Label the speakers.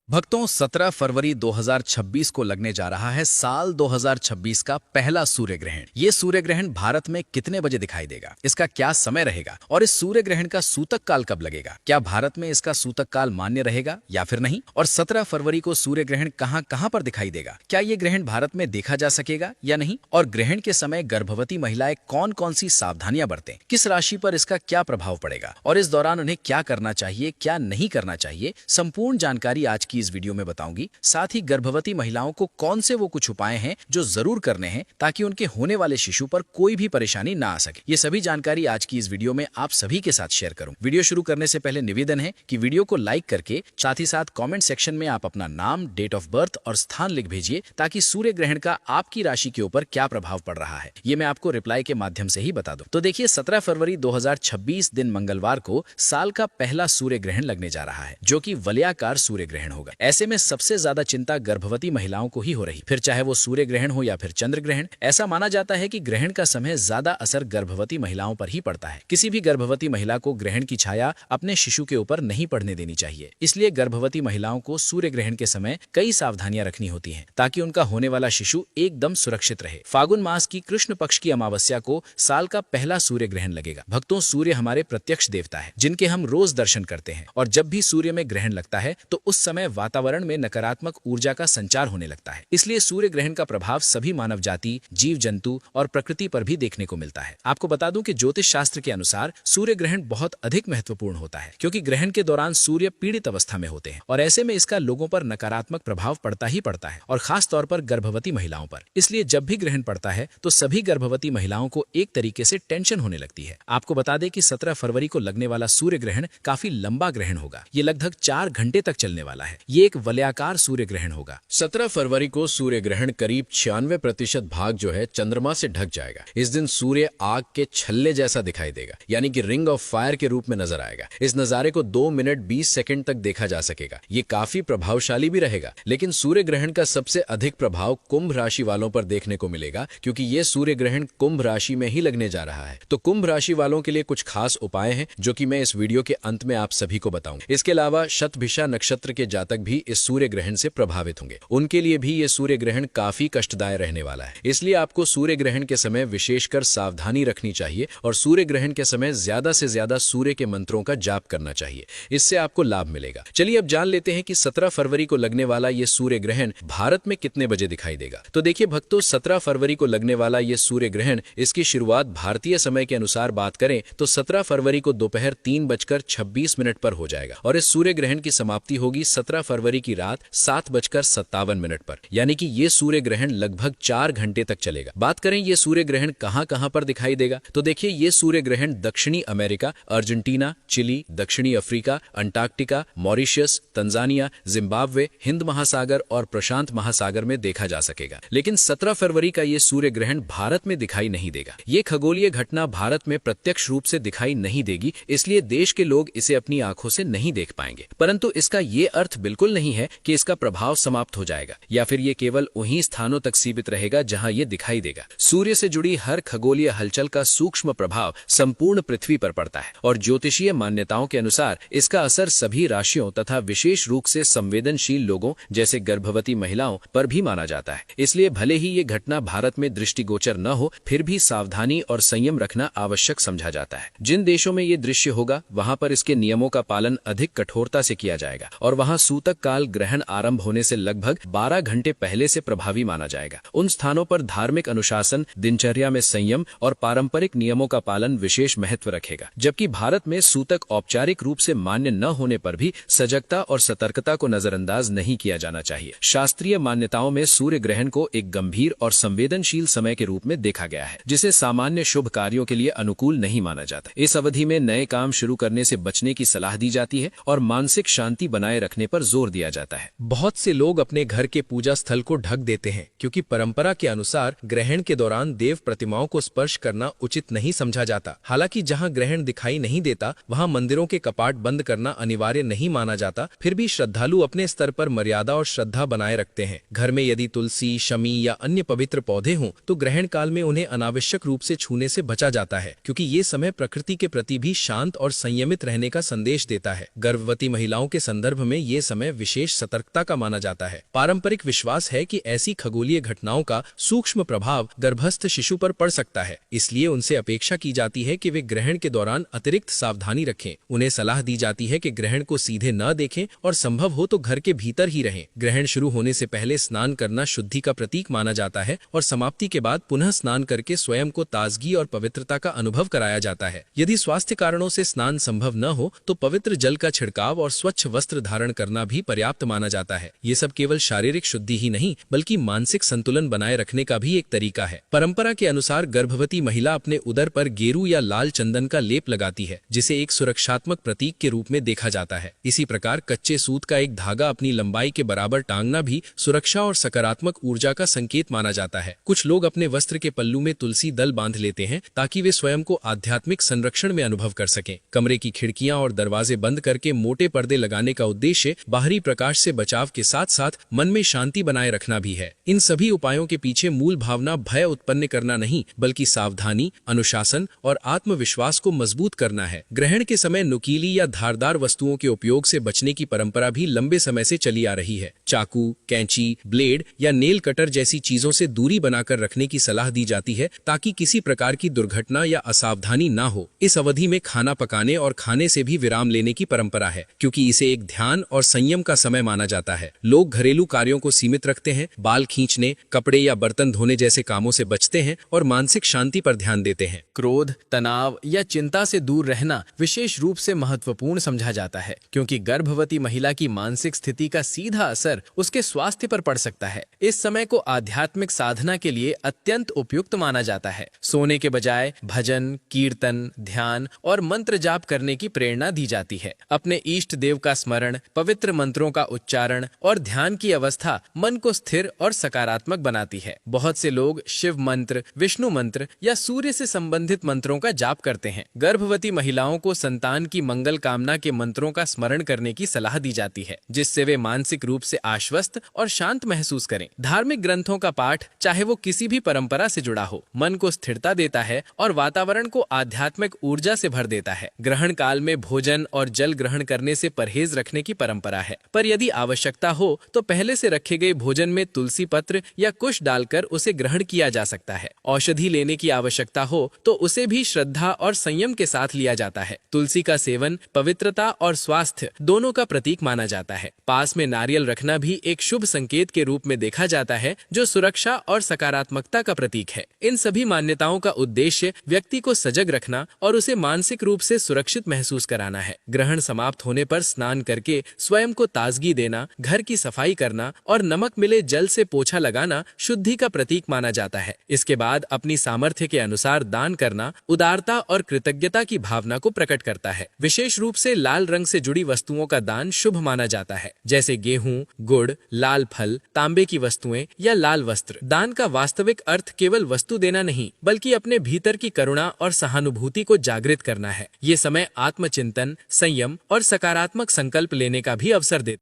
Speaker 1: भक्तों 17 फरवरी 2026 को लगने जा रहा है साल 2026 का पहला सूर्य ग्रहण। ये सूर्य ग्रहण भारत में कितने बजे दिखाई देगा, इसका क्या समय रहेगा और इस सूर्य ग्रहण का सूतक काल कब लगेगा? क्या भारत में इसका सूतक काल मान्य रहेगा या फिर नहीं? और 17 फरवरी को सूर्य ग्रहण कहां कहां पर दिखाई देगा? क्या ये ग्रहण भारत में देखा जा सकेगा या नहीं? और ग्रहण के समय गर्भवती महिलाएं कौन कौन सी सावधानियां बरतें, किस राशि पर इसका क्या प्रभाव पड़ेगा और इस दौरान उन्हें क्या करना चाहिए, क्या नहीं करना चाहिए, संपूर्ण जानकारी आज की इस वीडियो में बताऊंगी। साथ ही गर्भवती महिलाओं को कौन से वो कुछ उपाय हैं जो जरूर करने हैं ताकि उनके होने वाले शिशु पर कोई भी परेशानी ना आ सके। ये सभी जानकारी आज की इस वीडियो में आप सभी के साथ शेयर करूं। वीडियो शुरू करने से पहले निवेदन है कि वीडियो को लाइक करके साथ ही साथ कमेंट सेक्शन में आप अपना नाम, डेट ऑफ बर्थ और स्थान लिख भेजिए ताकि सूर्य ग्रहण का आपकी राशि के ऊपर क्या प्रभाव पड़ रहा है ये मैं आपको रिप्लाई के माध्यम से ही बता दूं। तो देखिए 17 फरवरी 2026 दिन मंगलवार को साल का पहला सूर्य ग्रहण लगने जा रहा है जो कि वलयाकार सूर्य ग्रहण होगा। ऐसे में सबसे ज्यादा चिंता गर्भवती महिलाओं को ही हो रही, फिर चाहे वो सूर्य ग्रहण हो या फिर चंद्र ग्रहण। ऐसा माना जाता है कि ग्रहण का समय ज्यादा असर गर्भवती महिलाओं पर ही पड़ता है। किसी भी गर्भवती महिला को ग्रहण की छाया अपने शिशु के ऊपर नहीं पड़ने देनी चाहिए। इसलिए गर्भवती महिलाओं को सूर्य ग्रहण के समय कई सावधानियां रखनी होती हैं ताकि उनका होने वाला शिशु एकदम सुरक्षित रहे। फागुन मास की कृष्ण पक्ष की अमावस्या को साल का पहला सूर्य ग्रहण लगेगा। भक्तों, सूर्य हमारे प्रत्यक्ष देवता है जिनके हम रोज दर्शन करते हैं और जब भी सूर्य में ग्रहण लगता है तो उस समय वातावरण में नकारात्मक ऊर्जा का संचार होने लगता है। इसलिए सूर्य ग्रहण का प्रभाव सभी मानव जाति, जीव जंतु और प्रकृति पर भी देखने को मिलता है। आपको बता दूं कि ज्योतिष शास्त्र के अनुसार सूर्य ग्रहण बहुत अधिक महत्वपूर्ण होता है क्योंकि ग्रहण के दौरान सूर्य पीड़ित अवस्था में होते हैं और ऐसे में इसका लोगों पर नकारात्मक प्रभाव पड़ता ही पड़ता है और खास तौर पर गर्भवती महिलाओं पर। इसलिए जब भी ग्रहण पड़ता है तो सभी गर्भवती महिलाओं को एक तरीके से टेंशन होने लगती है। आपको बता दें कि 17 फरवरी को लगने वाला सूर्य ग्रहण काफी लंबा ग्रहण होगा। ये लगभग 4 घंटे तक चलने वाला है। ये एक वलयाकार सूर्य ग्रहण होगा। 17 फरवरी को सूर्य ग्रहण करीब 96% भाग जो है चंद्रमा से ढक जाएगा। इस दिन सूर्य आग के छल्ले जैसा दिखाई देगा, यानी कि रिंग ऑफ फायर के रूप में नजर आएगा। इस नजारे को 2 मिनट 20 सेकंड तक देखा जा सकेगा। ये काफी प्रभावशाली भी रहेगा। लेकिन सूर्य ग्रहण का सबसे अधिक प्रभाव कुंभ राशि वालों पर देखने को मिलेगा क्योंकि ये सूर्य ग्रहण कुंभ राशि में ही लगने जा रहा है। तो कुंभ राशि वालों के लिए कुछ खास उपाय हैं जो कि मैं इस वीडियो के अंत में आप सभी को बताऊंगा। इसके अलावा शतभिषा नक्षत्र के जातक भी इस सूर्य ग्रहण से प्रभावित होंगे। उनके लिए भी ये सूर्य ग्रहण काफी कष्टदायक रहने वाला है। इसलिए आपको सूर्य ग्रहण के समय विशेषकर सावधानी रखनी चाहिए और सूर्य ग्रहण के समय ज्यादा से ज्यादा सूर्य के मंत्रों का जाप करना चाहिए। इससे आपको लाभ मिलेगा। चलिए अब जान लेते हैं कि 17 फरवरी को लगने वाला ये सूर्य ग्रहण भारत में कितने बजे दिखाई देगा। तो देखिए भक्तों, 17 फरवरी को लगने वाला ये सूर्य ग्रहण, इसकी शुरुआत भारतीय समय के अनुसार बात करें तो 17 फरवरी को दोपहर 3:26 पर हो जाएगा और इस सूर्य ग्रहण की समाप्ति होगी 17 फरवरी की रात 7:57 पर, यानी कि ये सूर्य ग्रहण लगभग 4 घंटे तक चलेगा। बात करें ये सूर्य ग्रहण कहां कहां पर दिखाई देगा तो देखिए ये सूर्य ग्रहण दक्षिणी अमेरिका, अर्जेंटीना, चिली, दक्षिणी Africa, Antarctica, Mauritius, Tanzania, Zimbabwe, Hind महासागर और प्रशांत महासागर में देखा जा सकेगा। लेकिन 17 फरवरी का ये सूर्य ग्रहण भारत में दिखाई नहीं देगा। ये खगोलीय घटना भारत में प्रत्यक्ष रूप से दिखाई नहीं देगी, इसलिए देश के लोग इसे अपनी आंखों से नहीं देख पाएंगे। परंतु इसका ये अर्थ बिल्कुल नहीं है कि इसका प्रभाव समाप्त हो जाएगा या फिर ये केवल उन्हीं स्थानों तक सीमित रहेगा जहां ये दिखाई देगा। सूर्य से जुड़ी हर खगोलीय हलचल का सूक्ष्म प्रभाव संपूर्ण पृथ्वी पर पड़ता है और ज्योतिषीय मान्यताओं के अनुसार इसका असर सभी राशियों तथा विशेष रूप से संवेदनशील लोगों जैसे गर्भवती महिलाओं पर भी माना जाता है। इसलिए भले ही ये घटना भारत में दृष्टिगोचर न हो, फिर भी सावधानी और संयम रखना आवश्यक समझा जाता है। जिन देशों में ये दृश्य होगा वहां पर इसके नियमों का पालन अधिक कठोरता से किया जाएगा और वहां सूतक काल ग्रहण आरंभ होने से लगभग 12 घंटे पहले से प्रभावी माना जाएगा। उन स्थानों पर धार्मिक अनुशासन, दिनचर्या में संयम और पारंपरिक नियमों का पालन विशेष महत्व रखेगा। जबकि भारत में सूतक औपचारिक रूप से मान्य न होने पर भी सजगता और सतर्कता को नजरअंदाज नहीं किया जाना चाहिए। शास्त्रीय मान्यताओं में सूर्य ग्रहण को एक गंभीर और संवेदनशील समय के रूप में देखा गया है जिसे सामान्य शुभ कार्यों के लिए अनुकूल नहीं माना जाता। इस अवधि में नए काम शुरू करने से बचने की सलाह दी जाती है और मानसिक शांति बनाए रखने पर जोर दिया जाता है। बहुत से लोग अपने घर के पूजा स्थल को ढक देते हैं क्योंकि परंपरा के अनुसार ग्रहण के दौरान देव प्रतिमाओं को स्पर्श करना उचित नहीं समझा जाता। हालांकि जहां ग्रहण दिखाई नहीं देता वहां मंदिरों के कपाट बंद करना अनिवार्य नहीं माना जाता, फिर भी श्रद्धालु अपने स्तर पर मर्यादा और श्रद्धा बनाए रखते हैं। घर में यदि तुलसी, शमी या अन्य पवित्र पौधे हों तो ग्रहण काल में उन्हें अनावश्यक रूप से छूने से बचा जाता है क्योंकि ये समय प्रकृति के प्रति भी शांत और संयमित रहने का संदेश देता है। गर्भवती महिलाओं के संदर्भ में ये समय
Speaker 2: समय विशेष सतर्कता का माना जाता है। पारंपरिक विश्वास है कि ऐसी खगोलीय घटनाओं का सूक्ष्म प्रभाव गर्भस्थ शिशु पर पड़ सकता है, इसलिए उनसे अपेक्षा की जाती है कि वे ग्रहण के दौरान अतिरिक्त सावधानी रखें। उन्हें सलाह दी जाती है कि ग्रहण को सीधे न देखें और संभव हो तो घर के भीतर ही रहें। ग्रहण शुरू होने से पहले स्नान करना शुद्धि का प्रतीक माना जाता है और समाप्ति के बाद पुनः स्नान करके स्वयं को ताजगी और पवित्रता का अनुभव कराया जाता है। यदि स्वास्थ्य कारणों से स्नान संभव न हो तो पवित्र जल का छिड़काव और स्वच्छ वस्त्र धारण करना भी पर्याप्त माना जाता है। ये सब केवल शारीरिक शुद्धि ही नहीं बल्कि मानसिक संतुलन बनाए रखने का भी एक तरीका है। परंपरा के अनुसार गर्भवती महिला अपने उदर पर गेरू या लाल चंदन का लेप लगाती है, जिसे एक सुरक्षात्मक प्रतीक के रूप में देखा जाता है। इसी प्रकार कच्चे सूत का एक धागा अपनी लंबाई के बराबर टांगना भी सुरक्षा और सकारात्मक ऊर्जा का संकेत माना जाता है। कुछ लोग अपने वस्त्र के पल्लू में तुलसी दल बांध लेते हैं ताकि वे स्वयं को आध्यात्मिक संरक्षण में अनुभव कर सकें। कमरे की खिड़कियां और दरवाजे बंद करके मोटे पर्दे लगाने का उद्देश्य बाहरी प्रकाश से बचाव के साथ साथ मन में शांति बनाए रखना भी है। इन सभी उपायों के पीछे मूल भावना भय उत्पन्न करना नहीं बल्कि सावधानी, अनुशासन और आत्मविश्वास को मजबूत करना है। ग्रहण के समय नुकीली या धारदार वस्तुओं के उपयोग से बचने की परंपरा भी लंबे समय से चली आ रही है। चाकू, कैंची, ब्लेड या नेल कटर जैसी चीजों से दूरी बनाकर रखने की सलाह दी जाती है ताकि किसी प्रकार की दुर्घटना या असावधानी ना हो। इस अवधि में खाना पकाने और खाने से भी विराम लेने की परंपरा है, क्योंकि इसे एक ध्यान और संयम का समय माना जाता है। लोग घरेलू कार्यों को सीमित रखते हैं, बाल खींचने, कपड़े या बर्तन धोने जैसे कामों से बचते हैं और मानसिक शांति पर ध्यान देते हैं।
Speaker 1: क्रोध, तनाव या चिंता से दूर रहना विशेष रूप से महत्वपूर्ण समझा जाता है, क्योंकि गर्भवती महिला की मानसिक स्थिति का सीधा असर उसके स्वास्थ्य पर पड़ सकता है। इस समय को आध्यात्मिक साधना के लिए अत्यंत उपयुक्त माना जाता है। सोने के बजाय भजन, कीर्तन, ध्यान और मंत्र जाप करने की प्रेरणा दी जाती है। अपने इष्ट देव का स्मरण, पवित्र मंत्रों का उच्चारण और ध्यान की अवस्था मन को स्थिर और सकारात्मक बनाती है। बहुत से लोग शिव मंत्र, विष्णु मंत्र या सूर्य से संबंधित मंत्रों का जाप करते हैं। गर्भवती महिलाओं को संतान की मंगल कामना के मंत्रों का स्मरण करने की सलाह दी जाती है, जिससे वे मानसिक रूप से आश्वस्त और शांत महसूस करें। धार्मिक ग्रंथों का पाठ, चाहे वो किसी भी परंपरा से जुड़ा हो, मन को स्थिरता देता है और वातावरण को आध्यात्मिक ऊर्जा से भर देता है। ग्रहण काल में भोजन और जल ग्रहण करने से परहेज रखने की परंपरा है, पर यदि आवश्यकता हो तो पहले से रखे गए भोजन में तुलसी पत्र या कुश डालकर उसे ग्रहण किया जा सकता है। औषधि लेने की आवश्यकता हो तो उसे भी श्रद्धा और संयम के साथ लिया जाता है। तुलसी का सेवन पवित्रता और स्वास्थ्य दोनों का प्रतीक माना जाता है। पास में नारियल रखना भी एक शुभ संकेत के रूप में देखा जाता है, जो सुरक्षा और सकारात्मकता का प्रतीक है। इन सभी मान्यताओं का उद्देश्य व्यक्ति को सजग रखना और उसे मानसिक रूप से सुरक्षित महसूस कराना है। ग्रहण समाप्त होने पर स्नान करके स्वयं को ताजगी देना, घर की सफाई करना और नमक मिले जल से पोछा लगाना शुद्धि का प्रतीक माना जाता है। इसके बाद अपनी सामर्थ्य के अनुसार दान करना उदारता और कृतज्ञता की भावना को प्रकट करता है। विशेष रूप से लाल रंग से जुड़ी वस्तुओं का दान शुभ माना जाता है, जैसे गेहूं, गुड़, लाल फल, तांबे की वस्तुएं या लाल वस्त्र। दान का वास्तविक अर्थ केवल वस्तु देना नहीं बल्कि अपने भीतर की करुणा और सहानुभूति को जागृत करना है। ये समय आत्मचिंतन, संयम और सकारात्मक संकल्प लेने का भी अवसर देता है।